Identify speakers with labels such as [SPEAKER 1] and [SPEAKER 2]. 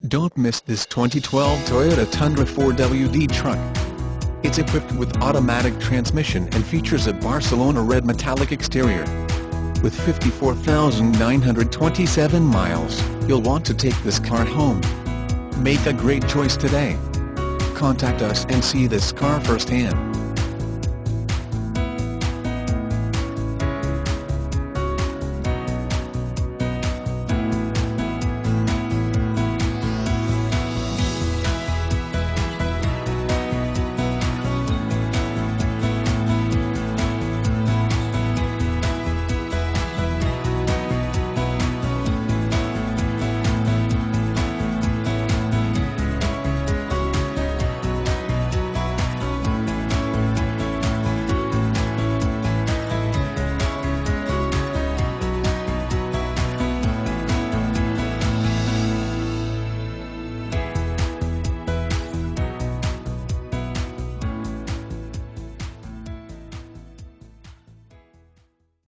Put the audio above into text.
[SPEAKER 1] Don't miss this 2012 Toyota Tundra 4WD truck. It's equipped with automatic transmission and features a Barcelona red metallic exterior. With 54,927 miles, you'll want to take this car home. Make a great choice today. Contact us and see this car firsthand.